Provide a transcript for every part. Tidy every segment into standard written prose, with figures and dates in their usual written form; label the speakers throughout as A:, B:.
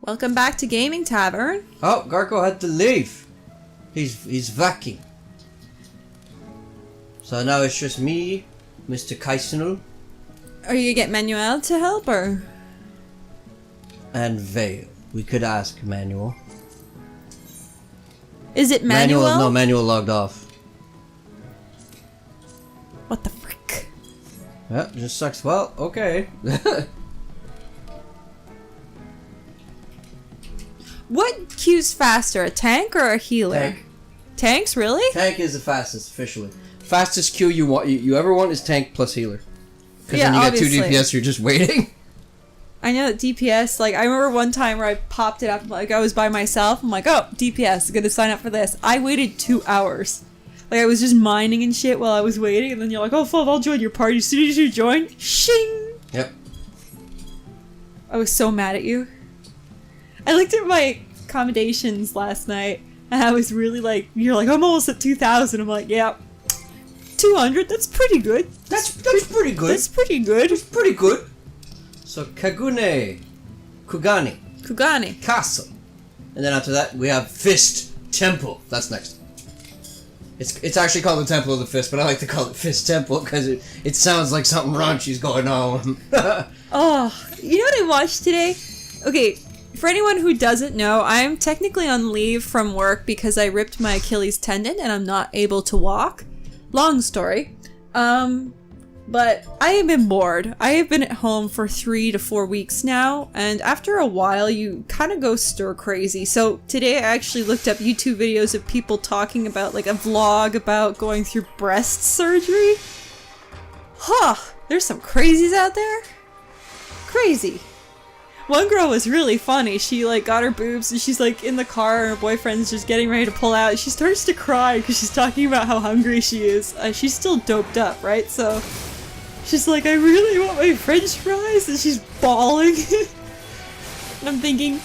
A: Welcome back to Gaming Tavern.
B: Oh, Garko had to leave. He's vacuum. So now it's just me, Mr. Kaisenul.
A: Are you gonna get Manuel to help, or?
B: And Vale. We could ask Manuel.
A: Is it Manuel?
B: No, Manuel logged off.
A: What the frick?
B: Yeah, just sucks. Well, okay.
A: What queues faster, a tank or a healer?
B: Tank.
A: Tanks, really?
B: Tank is the fastest, officially. Fastest queue you ever want is tank plus healer. Because
A: Yeah,
B: then you
A: obviously.
B: get 2 DPS, you're just waiting.
A: I know that DPS, like, I remember one time where I popped it up, like, I was by myself, I'm like, oh, DPS, gonna sign up for this. I waited 2 hours. Like, I was just mining and shit while I was waiting, and then you're like, oh, Fluff, I'll join your party. As soon as you join, shing!
B: Yep.
A: I was so mad at you. I looked at my accommodations last night, and I was really like, you're like, I'm almost at 2,000. I'm like, yeah, 200, that's pretty good.
B: That's pretty good.
A: That's pretty good.
B: That's pretty good. So, Kugane.
A: Kugane.
B: Castle. And then after that, we have Fist Temple. That's next. It's actually called the Temple of the Fist, but I like to call it Fist Temple because it sounds like something raunchy's going on.
A: Oh, you know what I watched today? Okay, for anyone who doesn't know, I'm technically on leave from work because I ripped my Achilles tendon and I'm not able to walk. Long story. But I have been bored. I have been at home for 3 to 4 weeks now, and after a while you kind of go stir crazy. So today I actually looked up YouTube videos of people talking about, like, a vlog about going through breast surgery. Huh, there's some crazies out there. Crazy. One girl was really funny. She, like, got her boobs and she's, like, in the car and her boyfriend's just getting ready to pull out. She starts to cry because she's talking about how hungry she is. She's still doped up, right? So she's like, I really want my french fries, and she's bawling. And I'm thinking,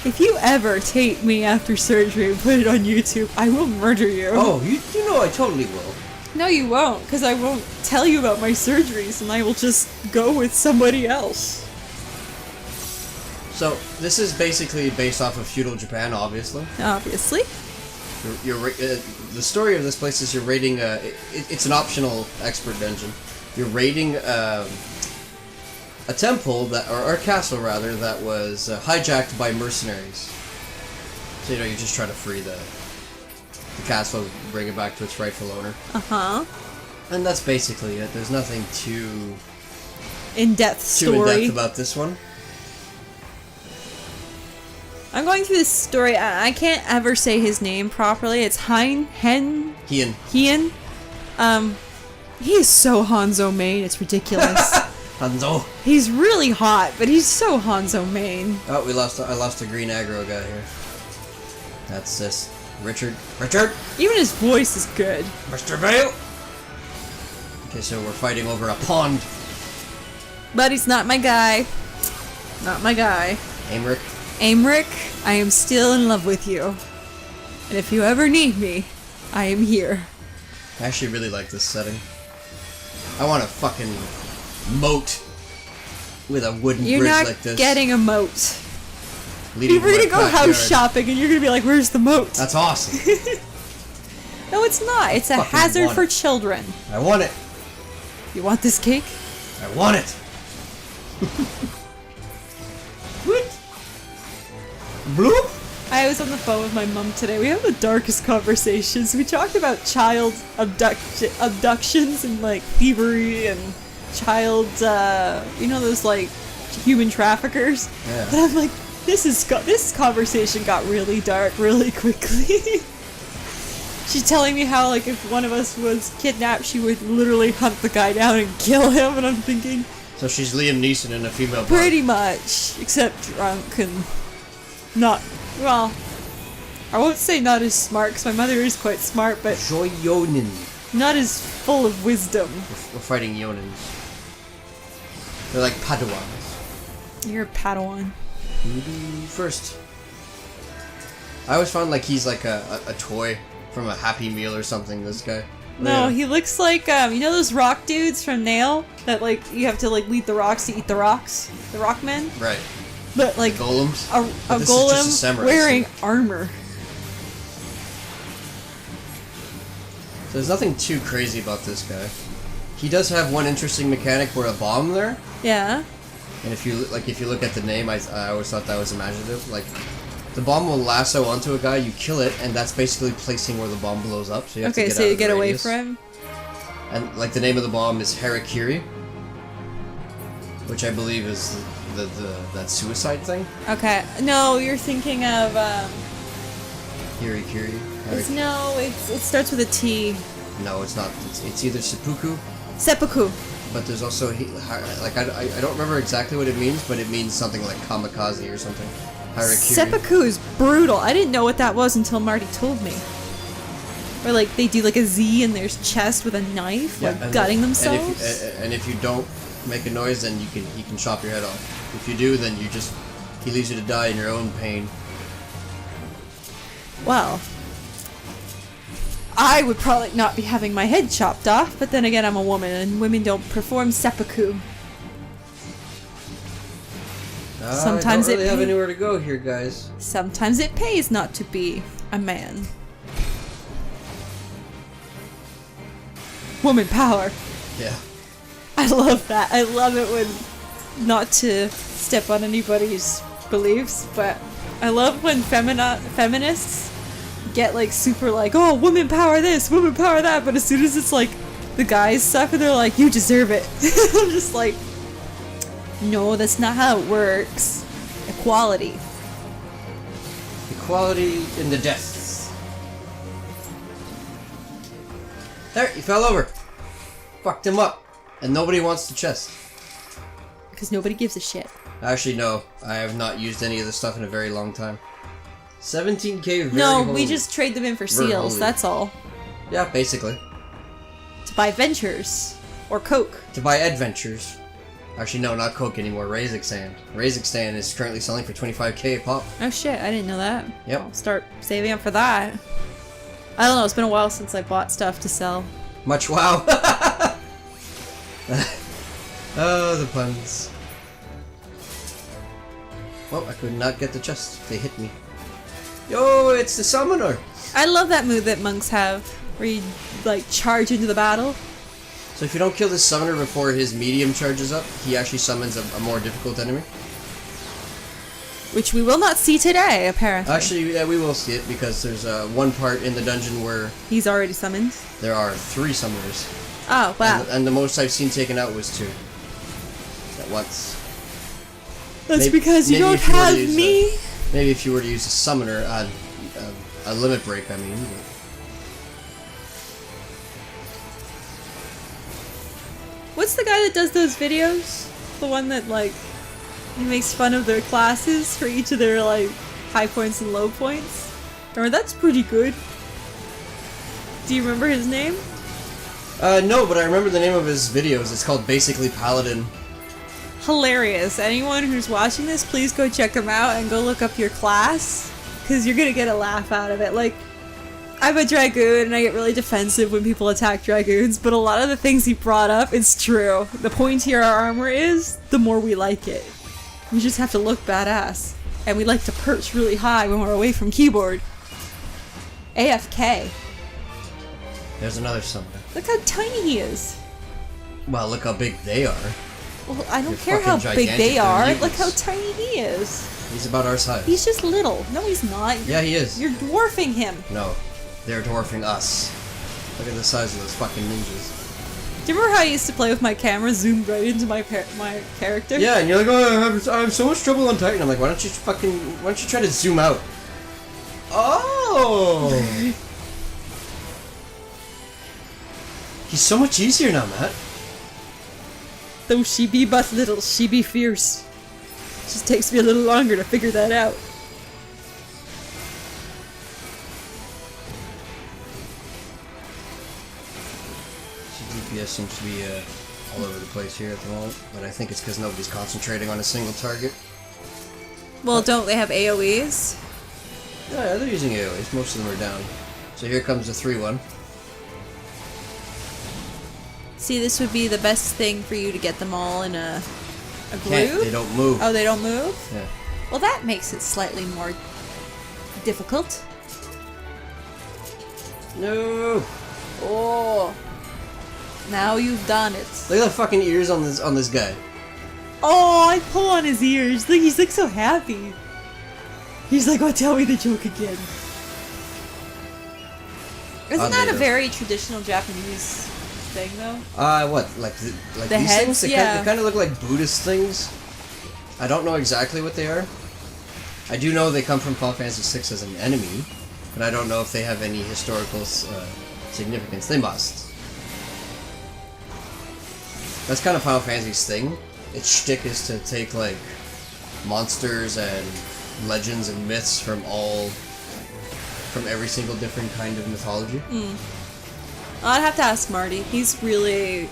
A: if you ever tape me after surgery and put it on YouTube, I will murder you.
B: Oh, you know I totally will.
A: No, you won't, because I won't tell you about my surgeries, and I will just go with somebody else.
B: So, this is basically based off of feudal Japan, obviously.
A: Obviously.
B: The story of this place is you're raiding, it's an optional expert dungeon. You're raiding a temple, or a castle rather, that was hijacked by mercenaries. So, you know, you just try to free the castle, bring it back to its rightful owner.
A: Uh-huh.
B: And that's basically it. There's nothing too
A: in-depth story.
B: in-depth about this one.
A: I'm going through this story. I can't ever say his name properly. It's Hien. He is so Hanzo main. It's ridiculous.
B: Hanzo.
A: He's really hot, but he's so Hanzo main.
B: Oh, I lost a green aggro guy here. That's this. Richard.
A: Even his voice is good.
B: Mr. Vale. Okay, so we're fighting over a pond.
A: But he's not my guy. Not my guy. Aymeric, I am still in love with you. And if you ever need me, I am here.
B: I actually really like this setting. I want a fucking moat with a wooden bridge like this.
A: You're not getting a moat.
B: We're
A: gonna go house shopping and you're gonna be like, where's the moat?
B: That's awesome.
A: No, it's not. It's a hazard for children.
B: I want it.
A: You want this cake?
B: I want it. What? Bloop?
A: I was on the phone with my mom today. We have the darkest conversations. We talked about child abductions and, like, thievery and child, you know, those, like, human traffickers.
B: Yeah.
A: And I'm like, this conversation got really dark really quickly. She's telling me how, like, if one of us was kidnapped, she would literally hunt the guy down and kill him, and I'm thinking...
B: So she's Liam Neeson in a female body.
A: Pretty much, except drunk and not, well, I won't say not as smart, because my mother is quite smart, but
B: Joyonin.
A: not as full of wisdom.
B: We're fighting Yonins. They're like Padawans.
A: You're a Padawan.
B: You do first. I always found like he's like a toy from a Happy Meal or something, this guy.
A: No, he looks like, you know those rock dudes from Nail? That, like, you have to, like, lead the rocks to eat the rocks? The rock men?
B: Right.
A: But like
B: golems.
A: A golem wearing armor.
B: So there's nothing too crazy about this guy. He does have one interesting mechanic where a bomb there.
A: Yeah.
B: And if you look at the name, I always thought that was imaginative. Like, the bomb will lasso onto a guy, you kill it, and that's basically placing where the bomb blows up. So you have to get
A: so
B: out
A: you
B: of
A: get
B: the
A: away
B: radius.
A: from him.
B: And like the name of the bomb is Hara Kiri, which I believe is that suicide thing.
A: Okay. No, you're thinking of
B: Kiri.
A: it starts with a T.
B: No, it's not. It's either Seppuku.
A: Seppuku.
B: But there's also like I don't remember exactly what it means, but it means something like kamikaze or something. Hara Kiri.
A: Seppuku is brutal. I didn't know what that was until Marty told me. Or like they do like a Z in their chest with a knife, like gutting themselves.
B: And if you don't make a noise, then he can chop your head off. If you do, then he leaves you to die in your own pain.
A: Well, I would probably not be having my head chopped off, but then again, I'm a woman, and women don't perform seppuku. Sometimes
B: I don't really have anywhere to go here, guys.
A: Sometimes it pays not to be a man. Woman power.
B: Yeah.
A: I love that. I love it when, not to step on anybody's beliefs, but I love when feminists get like super like, oh, women power this, women power that, but as soon as it's like the guys stuff and they're like, you deserve it. I'm just like, no, that's not how it works. Equality.
B: Equality in the deaths. There, he fell over. Fucked him up. And nobody wants the chest.
A: Because nobody gives a shit.
B: Actually, no. I have not used any of this stuff in a very long time. 17k very
A: No,
B: holy.
A: we just trade them in for seals,
B: holy.
A: that's all.
B: Yeah, basically.
A: To buy ventures. Or coke.
B: To buy adventures. Actually, no, not coke anymore. Razixan. Razixan is currently selling for 25k a pop.
A: Oh shit, I didn't know that.
B: Yep.
A: I'll start saving up for that. I don't know, it's been a while since I bought stuff to sell.
B: Much wow. Oh, the puns. Well, I could not get the chest. They hit me. Yo, it's the summoner!
A: I love that move that monks have, where you, like, charge into the battle.
B: So if you don't kill this summoner before his medium charges up, he actually summons a more difficult enemy.
A: Which we will not see today, apparently.
B: Actually, yeah, we will see it, because there's one part in the dungeon where
A: he's already summoned.
B: there are 3 summoners.
A: Oh, wow.
B: And the most I've seen taken out was 2. At once.
A: That's because you don't have me.
B: Maybe if you were to use a summoner, a limit break, I mean. But.
A: What's the guy that does those videos? The one that, like, he makes fun of their classes for each of their, like, high points and low points? Or that's pretty good. Do you remember his name?
B: No, but I remember the name of his videos. It's called Basically Paladin.
A: Hilarious. Anyone who's watching this, please go check him out and go look up your class, because you're gonna get a laugh out of it. Like, I'm a Dragoon and I get really defensive when people attack Dragoons, but a lot of the things he brought up, it's true. The pointier our armor is, the more we like it. We just have to look badass. And we like to perch really high when we're away from keyboard. AFK.
B: There's another summoner.
A: Look how tiny he is.
B: Well, look how big they are.
A: Well, I don't
B: They're
A: care how
B: fucking
A: big they
B: gigantic, they're
A: are.
B: mutants.
A: Look how tiny he is.
B: He's about our size.
A: He's just little. No, he's not.
B: Yeah, he is.
A: You're dwarfing him.
B: No, they're dwarfing us. Look at the size of those fucking ninjas.
A: Do you remember how I used to play with my camera zoomed right into my character?
B: Yeah, and you're like, oh, I have so much trouble on Titan. I'm like, why don't you try to zoom out? Oh! He's so much easier now, Matt.
A: Though she be but little, she be fierce. Just takes me a little longer to figure that out.
B: DPS seems to be all over the place here at the moment, but I think it's because nobody's concentrating on a single target.
A: Well, don't they have AoEs?
B: Yeah, they're using AoEs. Most of them are down. So here comes the 3-1.
A: See, this would be the best thing for you to get them all in a group?
B: Can't. They don't move.
A: Oh, they don't move?
B: Yeah.
A: Well, that makes it slightly more difficult.
B: No.
A: Oh. Now you've done it.
B: Look at the fucking ears on this guy.
A: Oh, I pull on his ears. Look, he's like so happy. He's like, oh, tell me the joke again. Isn't that a very traditional Japanese thing, though?
B: What? Like
A: the
B: these
A: heads?
B: things? They kind of look like Buddhist things. I don't know exactly what they are. I do know they come from Final Fantasy VI as an enemy, but I don't know if they have any historical significance. They must. That's kind of Final Fantasy's thing. Its shtick is to take, like, monsters and legends and myths from every single different kind of mythology.
A: I'd have to ask Marty. He's really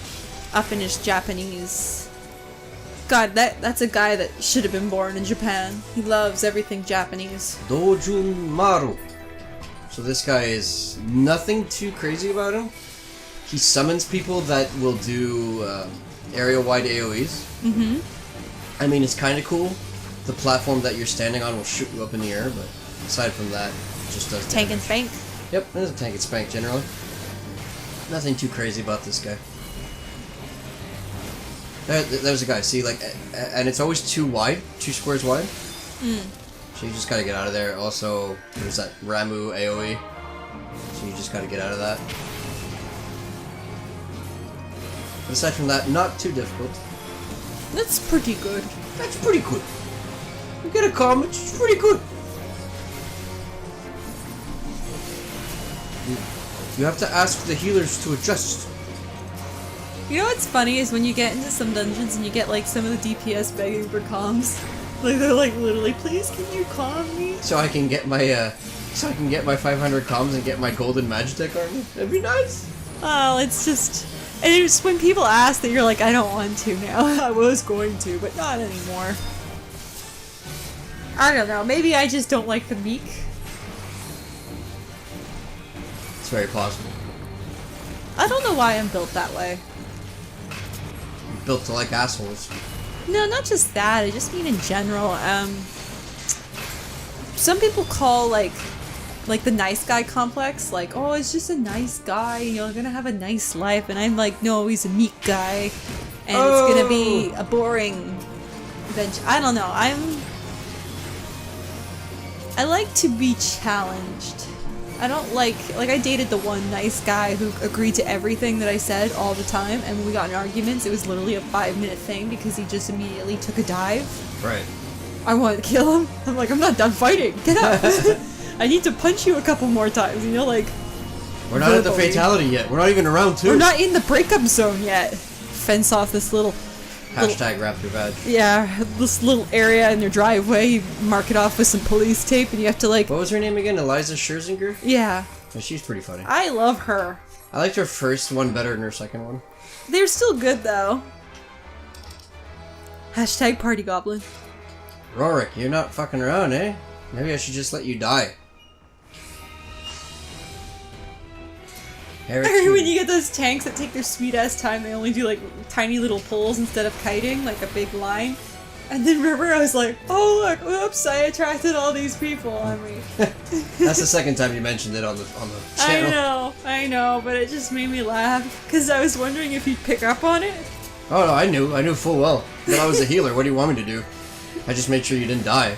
A: up in his Japanese. God, that's a guy that should have been born in Japan. He loves everything Japanese.
B: Dojun Maru. So this guy is nothing too crazy about him. He summons people that will do area-wide AoEs.
A: Mm-hmm.
B: I mean, it's kind of cool. The platform that you're standing on will shoot you up in the air, but aside from that, it just does
A: Tank and
B: damage.
A: spank.
B: Yep, it is a tank and spank generally. Nothing too crazy about this guy. There's a guy, see, like, and it's always 2 squares wide. So you just gotta get out of there. Also, there's that Ramu AoE, so you just gotta get out of that. But aside from that, not too difficult.
A: That's pretty good.
B: That's pretty good. You get a comment, it's pretty good. You have to ask the healers to adjust.
A: You know what's funny is when you get into some dungeons and you get like some of the DPS begging for comms. Like they're like literally, please can you calm me?
B: So I can get my 500 comms and get my golden Magitech army. That'd be nice.
A: Oh, it's just, and it's when people ask that you're like, I don't want to now. I was going to, but not anymore. I don't know. Maybe I just don't like the meek.
B: It's very possible.
A: I don't know why I'm built that way.
B: You're built to like assholes.
A: No, not just that. I just mean in general. Some people call like the nice guy complex, like, oh, it's just a nice guy, you know, gonna have a nice life, and I'm like, no, he's a meek guy, and it's gonna be a boring adventure. I don't know. I like to be challenged. I don't like I dated the one nice guy who agreed to everything that I said all the time, and when we got in arguments, it was literally a 5-minute thing because he just immediately took a dive.
B: Right.
A: I wanted to kill him. I'm like, I'm not done fighting. Get up. I need to punch you a couple more times, you know, like...
B: We're not at the fatality yet. We're not even around 2.
A: We're not in the breakup zone yet. Fence off this little...
B: Hashtag Raptor badge.
A: Yeah, this little area in your driveway, you mark it off with some police tape, and you have to like...
B: What was her name again? Eliza Scherzinger?
A: Yeah.
B: Oh, she's pretty funny.
A: I love her.
B: I liked her first one better than her second one.
A: They're still good, though. Hashtag Party Goblin.
B: Rorik, you're not fucking around, eh? Maybe I should just let you die.
A: When you get those tanks that take their sweet-ass time, they only do, like, tiny little pulls instead of kiting, like a big line. And then remember, I was like, oh, look, oops, I attracted all these people on me.
B: That's the second time you mentioned it on the channel.
A: I know, but it just made me laugh, because I was wondering if you'd pick up on it.
B: Oh, no, I knew full well. But I was a healer, what do you want me to do? I just made sure you didn't die.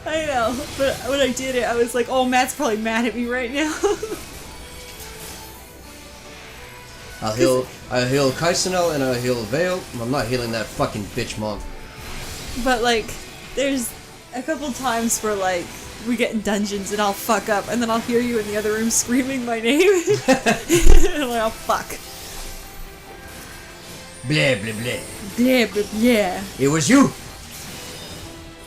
A: I know, but when I did it, I was like, oh, Matt's probably mad at me right now.
B: I'll heal Kaisenel and I'll heal Vale. I'm not healing that fucking bitch monk. But
A: like, there's a couple times where like we get in dungeons and I'll fuck up, and then I'll hear you in the other room screaming my name. And I'm like, oh fuck.
B: Blah blah blah.
A: Blah blah blah.
B: It was you.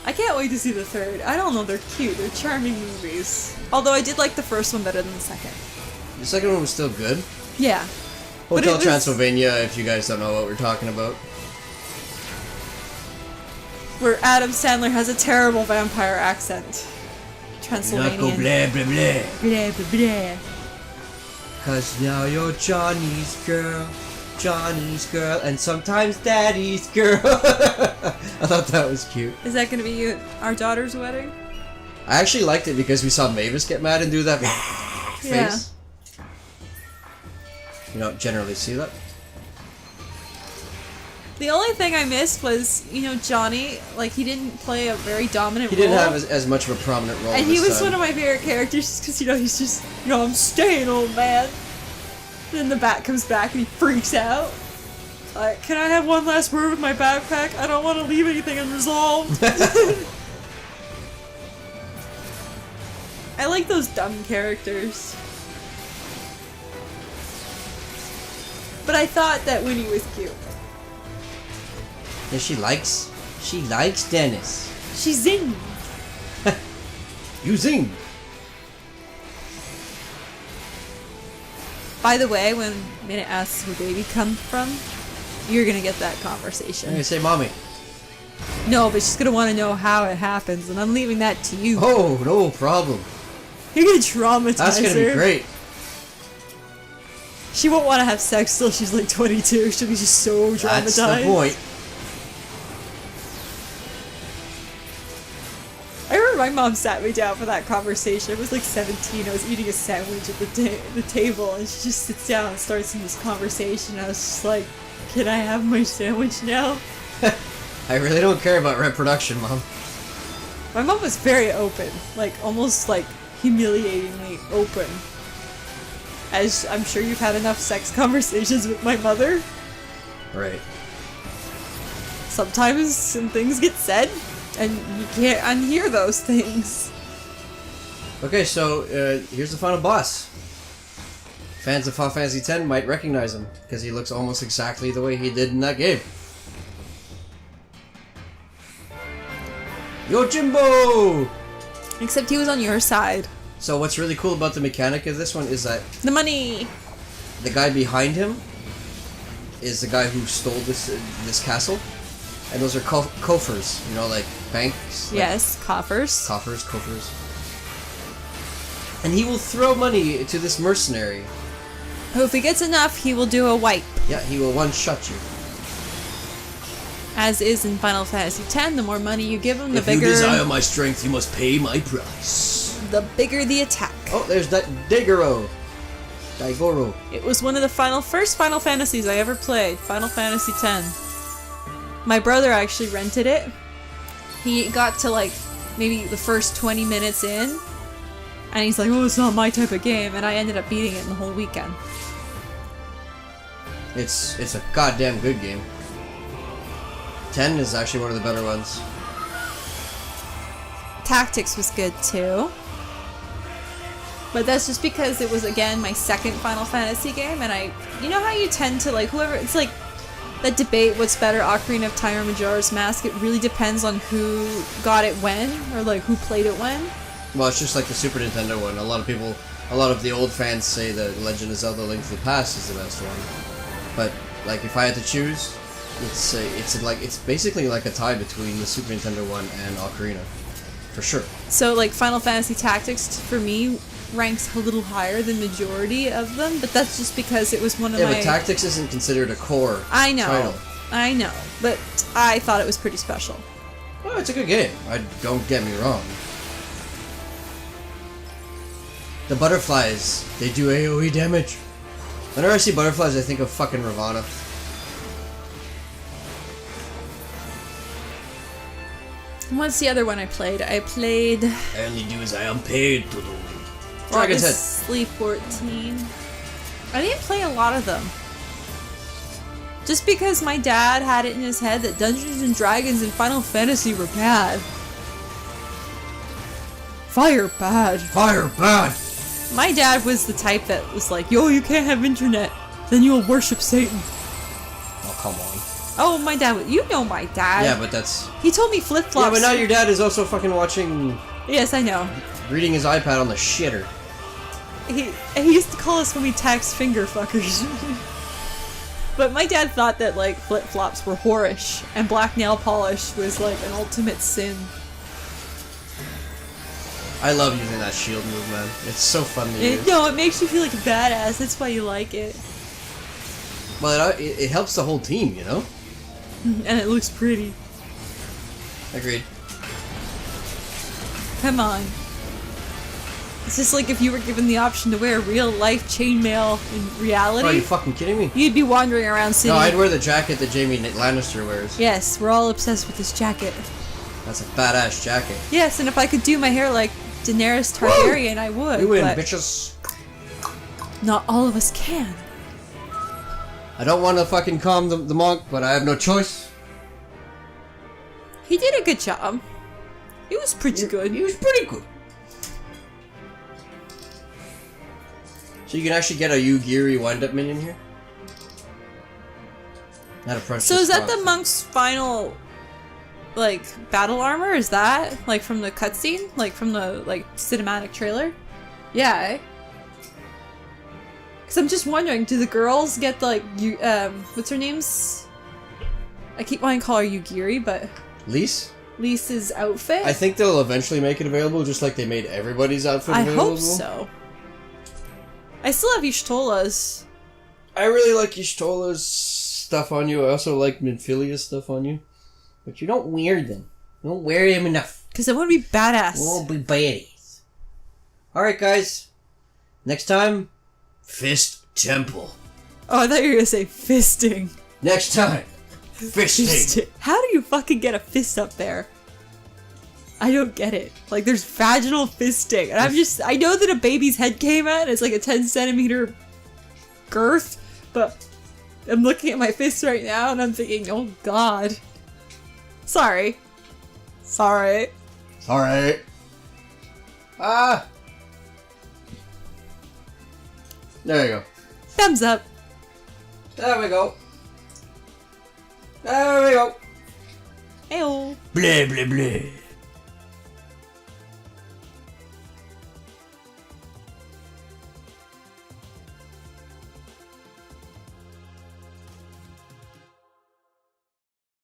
A: I can't wait to see the third. I don't know, they're cute. They're charming movies. Although I did like the first one better than the second.
B: The second one was still good.
A: Yeah.
B: Hotel Transylvania, if you guys don't know what we're talking about.
A: Where Adam Sandler has a terrible vampire accent. Transylvanian.
B: Not go blah blah blah.
A: Blah blah blah.
B: 'Cause now you're Johnny's girl. Johnny's girl and sometimes Daddy's girl. I thought that was cute.
A: Is that gonna be our daughter's wedding?
B: I actually liked it because we saw Mavis get mad and do that face.
A: Yeah.
B: You don't generally see that.
A: The only thing I missed was, Johnny, like, he didn't play a very dominant role.
B: He didn't have as much of a prominent role.
A: And he was one of my favorite characters because, he's just, I'm staying, old man. Then the bat comes back and he freaks out. Like, can I have one last word with my backpack? I don't want to leave anything unresolved. I like those dumb characters. But I thought that Winnie was cute.
B: Yeah, she likes Dennis.
A: She zinged.
B: You zing.
A: By the way, when Minute asks where baby comes from, you're gonna get that conversation.
B: I'm gonna say mommy.
A: No, but she's gonna want to know how it happens, and I'm leaving that to you.
B: Oh, no problem.
A: You're gonna traumatize her.
B: That's gonna be great.
A: She won't want to have sex till she's like 22. She'll be just so traumatized.
B: That's the point.
A: I remember my mom sat me down for that conversation. I was like 17. I was eating a sandwich at the table, and she just sits down and starts in this conversation. I was just like, can I have my sandwich now?
B: I really don't care about reproduction, Mom.
A: My mom was very open. Like, almost like humiliatingly open. As I'm sure you've had enough sex conversations with my mother.
B: Right.
A: Sometimes some things get said, and you can't unhear those things.
B: Okay, so here's the final boss. Fans of Final Fantasy X might recognize him, because he looks almost exactly the way he did in that game. Yojimbo!
A: Except he was on your side.
B: So what's really cool about the mechanic of this one is that
A: The money!
B: the guy behind him is the guy who stole this castle. And those are coffers, like banks.
A: Yes, coffers.
B: Coffers. And he will throw money to this mercenary.
A: Who, if he gets enough, he will do a wipe.
B: Yeah, he will one-shot you.
A: As is in Final Fantasy X, the more money you give him, the
B: If
A: bigger...
B: you desire my strength, you must pay my price.
A: The bigger the attack.
B: Oh, there's that Daigoro.
A: It was one of the first Final Fantasies I ever played. Final Fantasy X. My brother actually rented it. He got to like maybe the first 20 minutes in, and he's like, oh, it's not my type of game, and I ended up beating it in the whole weekend.
B: It's a goddamn good game. 10 is actually one of the better ones.
A: Tactics was good too. But that's just because it was, again, my second Final Fantasy game, and you know how you tend to, like, it's like that debate, what's better, Ocarina of Time or Majora's Mask? It really depends on who got it when, or, like, who played it when.
B: Well, it's just like the Super Nintendo one. A lot of the old fans say that Legend of Zelda Link to the Past is the best one. But, like, if I had to choose, it's basically like a tie between the Super Nintendo one and Ocarina. For sure.
A: So, like, Final Fantasy Tactics, for me, ranks a little higher than majority of them, but that's just because it was one of my...
B: Yeah, but Tactics isn't considered a core title.
A: I know, but I thought it was pretty special.
B: Oh, it's a good game. Don't get me wrong. The butterflies, they do AoE damage. Whenever I see butterflies, I think of fucking Ravana.
A: What's the other one I played? I
B: only do as I am paid to do. Dragon's Head.
A: Sleep 14. I didn't play a lot of them. Just because my dad had it in his head that Dungeons and Dragons and Final Fantasy were bad. Fire bad. My dad was the type that was like, yo, you can't have internet, then you'll worship Satan.
B: Oh, come on.
A: Oh, my dad, you know my dad.
B: Yeah, but that's...
A: He told me flip-flops.
B: Yeah, but now your dad is also fucking watching...
A: Yes, I know.
B: Reading his iPad on the shitter.
A: He used to call us when we text finger fuckers. But my dad thought that, like, flip-flops were whorish, and black nail polish was, like, an ultimate sin.
B: I love using that shield move, man. It's so fun to use.
A: No, it makes you feel like a badass. That's why you like it.
B: Well, it helps the whole team, you know?
A: And it looks pretty.
B: Agreed.
A: Come on. It's just like if you were given the option to wear real-life chainmail in reality.
B: Are you fucking kidding me?
A: You'd be wandering around city.
B: No, I'd wear the jacket that Jaime Lannister wears.
A: Yes, we're all obsessed with this jacket.
B: That's a badass jacket.
A: Yes, and if I could do my hair like Daenerys Targaryen, I would.
B: You win,
A: but
B: bitches.
A: not all of us can.
B: I don't want to fucking calm the monk, but I have no choice.
A: He did a good job. He was pretty good.
B: He was pretty good. So you can actually get a Yugiri wind-up minion here? Not a precious.
A: So is that
B: spot.
A: the monk's final, like, battle armor? Is that, like, from the cutscene? Like, from the, like, cinematic trailer? Yeah, eh? Because I'm just wondering, do the girls get, like, what's her name's? I keep wanting to call her Yugiri, but...
B: Lise?
A: Lisa's outfit?
B: I think they'll eventually make it available, just like they made everybody's outfit available.
A: I hope so. I still have Y'shtola's.
B: I really like Y'shtola's stuff on you. I also like Minfilia's stuff on you. But you don't wear them. You don't wear them enough.
A: Because I want to be badass.
B: We won't be baddies. Alright, guys. Next time, Fist Temple.
A: Oh, I thought you were going to say fisting.
B: Next time, fisting.
A: How do you fucking get a fist up there? I don't get it. Like, there's vaginal fisting. And I know that a baby's head came out and it's like a 10 centimeter girth, but I'm looking at my fist right now and I'm thinking, oh god. Sorry. Sorry.
B: Sorry. Ah. There you go.
A: Thumbs up.
B: There we go. There we go.
A: Ayo.
B: Blah, blah, blah.